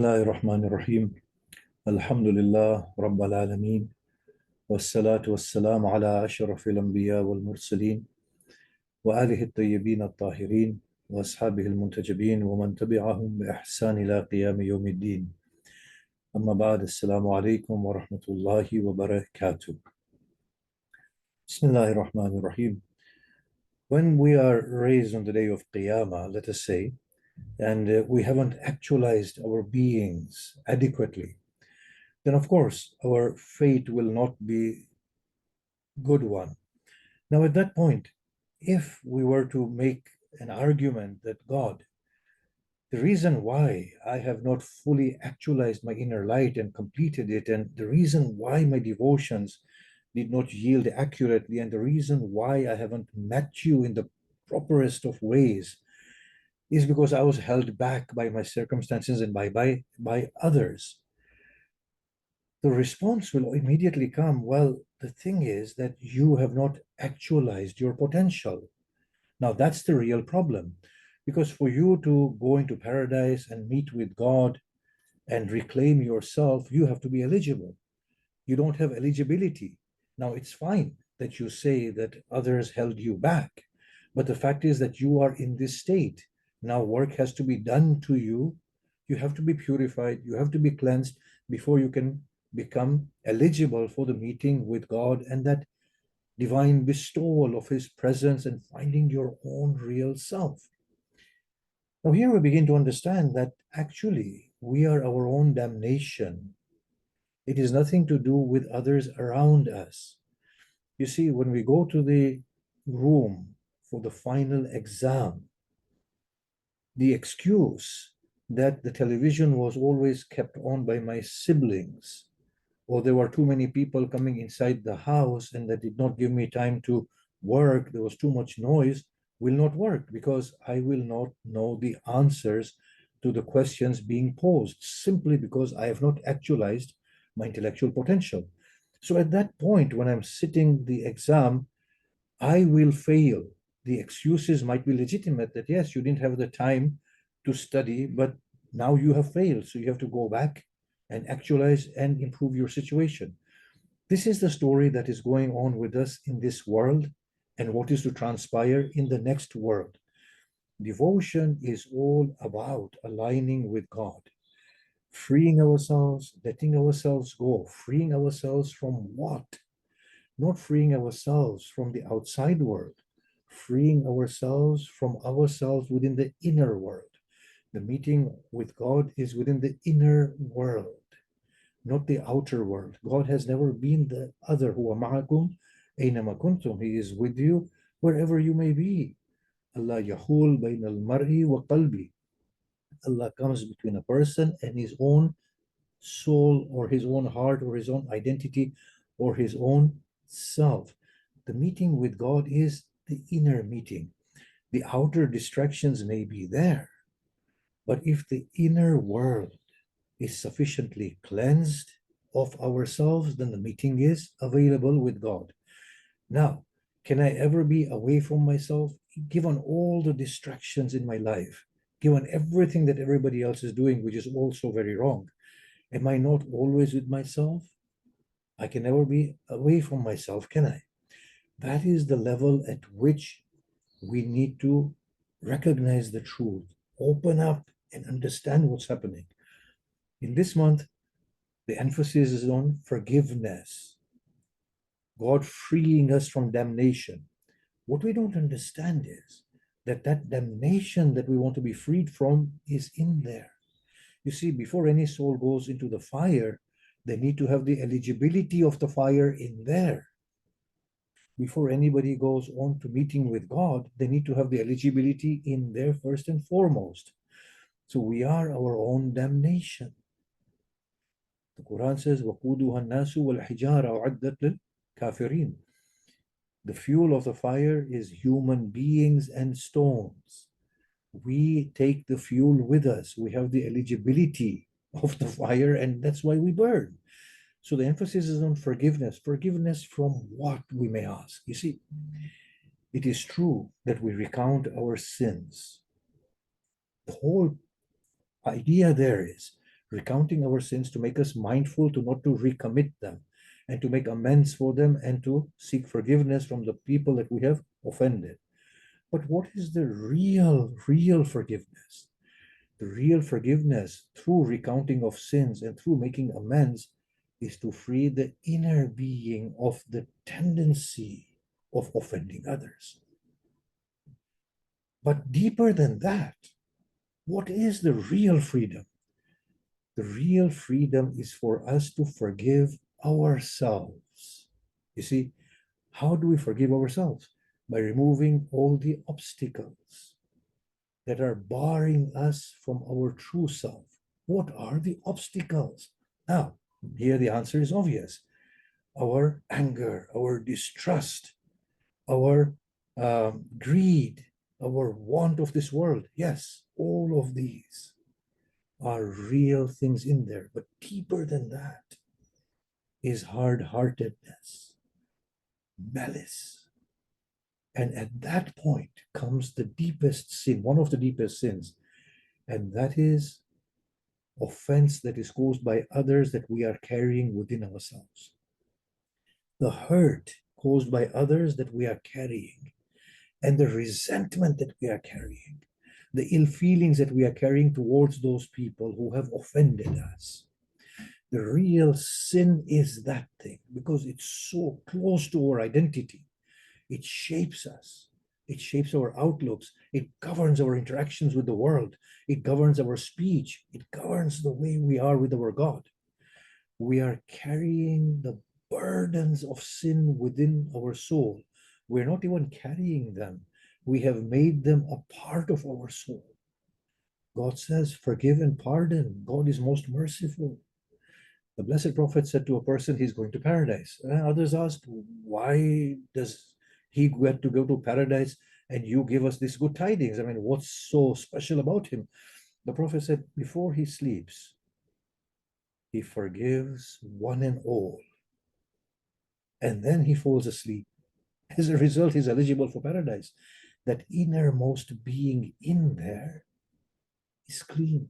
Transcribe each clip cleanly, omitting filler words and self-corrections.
الله الرحمن الرحيم الحمد لله رب العالمين والصلاة والسلام على أشرف الأنبياء والمرسلين وآله الطيبين الطاهرين وأصحابه المنتجبين ومن تبعهم بإحسان إلى قيام يوم الدين أما بعد السلام عليكم ورحمة الله وبركاته بسم الله الرحمن الرحيم. When we are raised on the day of Qiyamah, let us say, and we haven't actualized our beings adequately, then of course our fate will not be good one. Now at that point, if we were to make an argument that God, the reason why I have not fully actualized my inner light and completed it, and the reason why my devotions did not yield accurately, and the reason why I haven't met you in the properest of ways is because I was held back by my circumstances and by others. The response will immediately come, well, the thing is that you have not actualized your potential. Now, that's the real problem. Because for you to go into paradise and meet with God and reclaim yourself, you have to be eligible. You don't have eligibility. Now, it's fine that you say that others held you back, but the fact is that you are in this state. Now, work has to be done to you. You have to be purified, you have to be cleansed before you can become eligible for the meeting with God and that divine bestowal of His presence and finding your own real self. Now, here we begin to understand that actually we are our own damnation. It is nothing to do with others around us. You see, when we go to the room for the final exam, the excuse that the television was always kept on by my siblings, or there were too many people coming inside the house and that did not give me time to work, there was too much noise, will not work because I will not know the answers to the questions being posed simply because I have not actualized my intellectual potential. So at that point, when I'm sitting the exam, I will fail. The excuses might be legitimate that yes, you didn't have the time to study, but now you have failed. So you have to go back and actualize and improve your situation. This is the story that is going on with us in this world and what is to transpire in the next world. Devotion is all about aligning with God, freeing ourselves, letting ourselves go, freeing ourselves from what? Not freeing ourselves from the outside world, freeing ourselves from ourselves within the inner world. The meeting with God is within the inner world, not the outer world. God has never been the other. Huwa ma'akum aynama kuntum. He is with you wherever you may be. Allah yahul bain al-mar'i wa qalbi. Allah comes between a person and his own soul or his own heart or his own identity or his own self. The meeting with God is the inner meeting. The outer distractions may be there, but if the inner world is sufficiently cleansed of ourselves, then the meeting is available with God. Now, can I ever be away from myself? Given all the distractions in my life, given everything that everybody else is doing, which is also very wrong, am I not always with myself? I can never be away from myself, can I? That is the level at which we need to recognize the truth, open up and understand what's happening. In this month, the emphasis is on forgiveness, God freeing us from damnation. What we don't understand is that that damnation that we want to be freed from is in there. You see, before any soul goes into the fire, they need to have the eligibility of the fire in there. Before anybody goes on to meeting with God, they need to have the eligibility in there first and foremost. So we are our own damnation. The Quran says, وَقُودُهَا النَّاسُ وَالْحِجَارَ أُعِدَّتْ لِلْكَافِرِينَ. The fuel of the fire is human beings and stones. We take the fuel with us. We have the eligibility of the fire, and that's why we burn. So the emphasis is on forgiveness. Forgiveness from what, we may ask. You see, it is true that we recount our sins. The whole idea there is recounting our sins to make us mindful to not to recommit them and to make amends for them and to seek forgiveness from the people that we have offended. But what is the real forgiveness? The real forgiveness through recounting of sins and through making amends is to free the inner being of the tendency of offending others. But deeper than that, what is the real freedom? The real freedom is for us to forgive ourselves. You see, how do we forgive ourselves? By removing all the obstacles that are barring us from our true self. What are the obstacles? Now, here the answer is obvious. Our anger, our distrust, our greed, our want of this world. Yes, all of these are real things in there. But deeper than that is hard-heartedness, malice. And at that point comes the deepest sin, one of the deepest sins, and that is offense that is caused by others that we are carrying within ourselves. The hurt caused by others that we are carrying, and the resentment that we are carrying, the ill feelings that we are carrying towards those people who have offended us. The real sin is that thing because it's so close to our identity. It shapes us. It shapes our outlooks. It governs our interactions with the world. It governs our speech. It governs the way we are with our God. We are carrying the burdens of sin within our soul. We're not even carrying them. We have made them a part of our soul. God says, forgive and pardon. God is most merciful. The Blessed Prophet said to a person, he's going to paradise. And others asked, why does he get to go to paradise and you give us these good tidings? I mean, what's so special about him? The Prophet said, before he sleeps, he forgives one and all. And then he falls asleep. As a result, he's eligible for paradise. That innermost being in there is clean.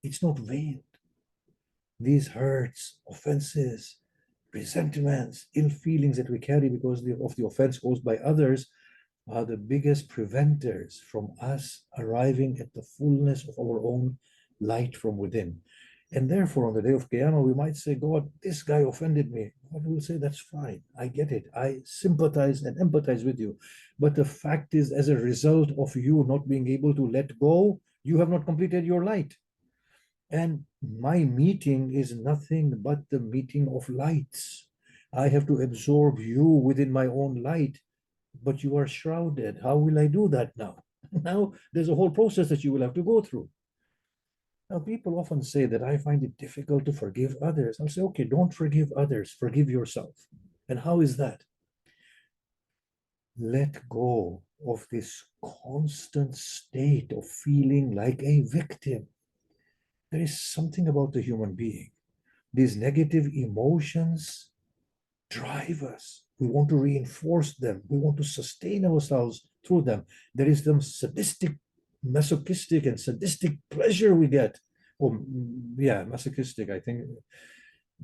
It's not veiled. These hurts, offenses, resentments, ill feelings that we carry because of the offense caused by others are the biggest preventers from us arriving at the fullness of our own light from within. And therefore, on the day of Qiyamah, we might say, God, this guy offended me. God will say, that's fine. I get it. I sympathize and empathize with you. But the fact is, as a result of you not being able to let go, you have not completed your light. And my meeting is nothing but the meeting of lights. I have to absorb you within my own light, but you are shrouded. How will I do that now? Now there's a whole process that you will have to go through. Now, people often say that I find it difficult to forgive others. I'll say, okay, don't forgive others, forgive yourself. And how is that? Let go of this constant state of feeling like a victim. There is something about the human being. These negative emotions drive us. We want to reinforce them. We want to sustain ourselves through them. There is some sadistic, masochistic, and sadistic pleasure we get. Or, yeah, masochistic, I think,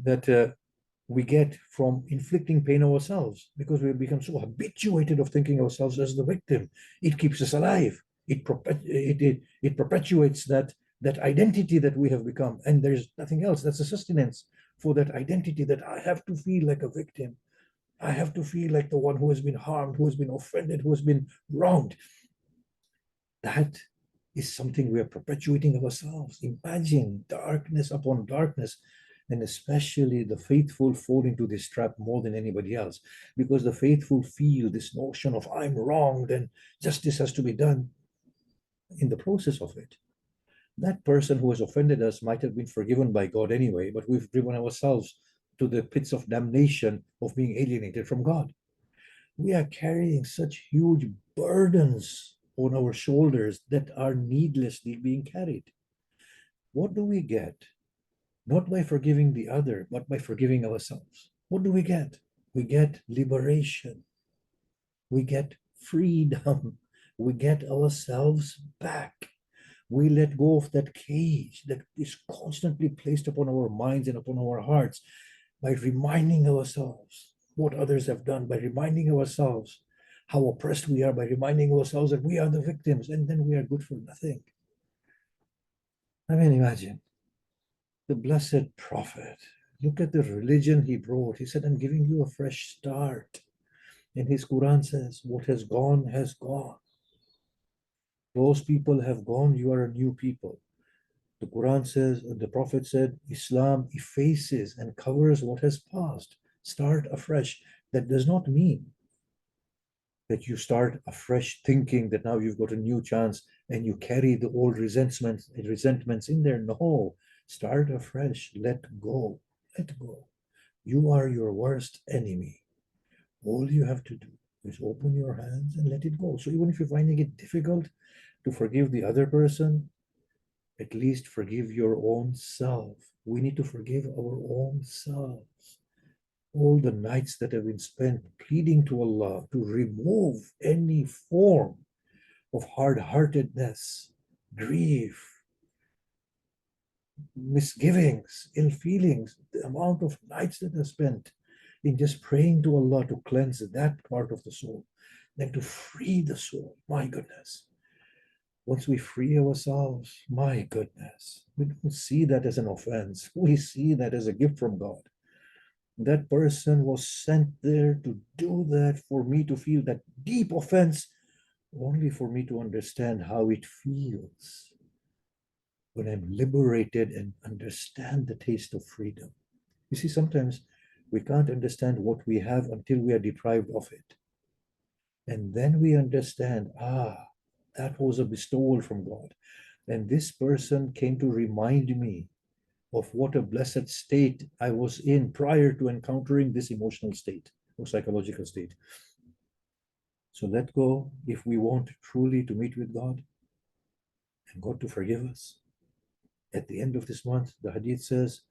that we get from inflicting pain ourselves because we become so habituated of thinking ourselves as the victim. It keeps us alive. It perpetuates that identity that we have become, and there's nothing else. That's a sustenance for that identity that I have to feel like a victim. I have to feel like the one who has been harmed, who has been offended, who has been wronged. That is something we are perpetuating ourselves. Imagine darkness upon darkness, and especially the faithful fall into this trap more than anybody else, because the faithful feel this notion of I'm wronged and justice has to be done. In the process of it, that person who has offended us might have been forgiven by God anyway, but we've driven ourselves to the pits of damnation of being alienated from God. We are carrying such huge burdens on our shoulders that are needlessly being carried. What do we get? Not by forgiving the other, but by forgiving ourselves. What do we get? We get liberation. We get freedom. We get ourselves back. We let go of that cage that is constantly placed upon our minds and upon our hearts by reminding ourselves what others have done, by reminding ourselves how oppressed we are, by reminding ourselves that we are the victims, and then we are good for nothing. I mean, imagine the blessed Prophet. Look at the religion he brought. He said, I'm giving you a fresh start. And his Quran says, what has gone has gone. Those people have gone, you are a new people. The Quran says, the Prophet said, Islam effaces and covers what has passed. Start afresh. That does not mean that you start afresh thinking that now you've got a new chance and you carry the old resentments in there. No, start afresh. Let go. Let go. You are your worst enemy. All you have to do is open your hands and let it go. So even if you're finding it difficult to forgive the other person, at least forgive your own self. We need to forgive our own selves. All the nights that have been spent pleading to Allah to remove any form of hard-heartedness, grief, misgivings, ill feelings, the amount of nights that are spent in just praying to Allah to cleanse that part of the soul, then to free the soul. My goodness. Once we free ourselves, my goodness, we don't see that as an offense. We see that as a gift from God. That person was sent there to do that for me to feel that deep offense, only for me to understand how it feels when I'm liberated and understand the taste of freedom. You see, sometimes we can't understand what we have until we are deprived of it. And then we understand, that was a bestowal from God. And this person came to remind me of what a blessed state I was in prior to encountering this emotional state or psychological state. So let go if we want truly to meet with God and God to forgive us. At the end of this month, the hadith says,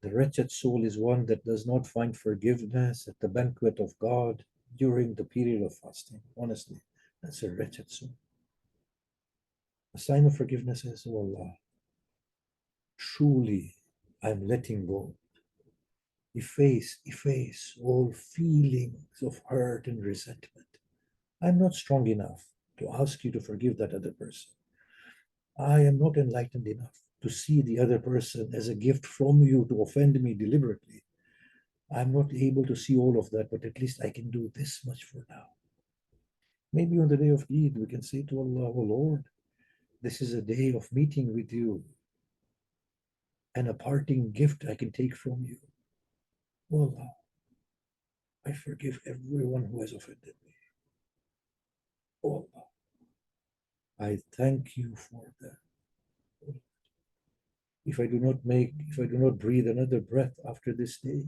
the wretched soul is one that does not find forgiveness at the banquet of God during the period of fasting. Honestly, that's a wretched soul. A sign of forgiveness is, oh Allah, truly I'm letting go. Efface all feelings of hurt and resentment. I'm not strong enough to ask you to forgive that other person. I am not enlightened enough to see the other person as a gift from you to offend me deliberately. I'm not able to see all of that, but at least I can do this much for now. Maybe on the day of Eid, we can say to Allah, oh Lord, this is a day of meeting with you and a parting gift I can take from you. Oh Allah, I forgive everyone who has offended me. Oh Allah, I thank you for that. If I do not breathe another breath after this day,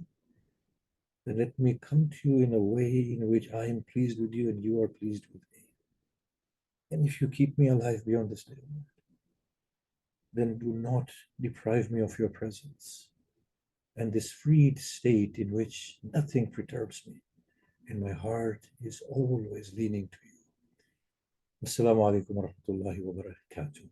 then let me come to you in a way in which I am pleased with you and you are pleased with me. And if you keep me alive beyond this day, then do not deprive me of your presence and this freed state in which nothing perturbs me and my heart is always leaning to you. Assalamu alaikum wa rahmatullahi wa barakatuh.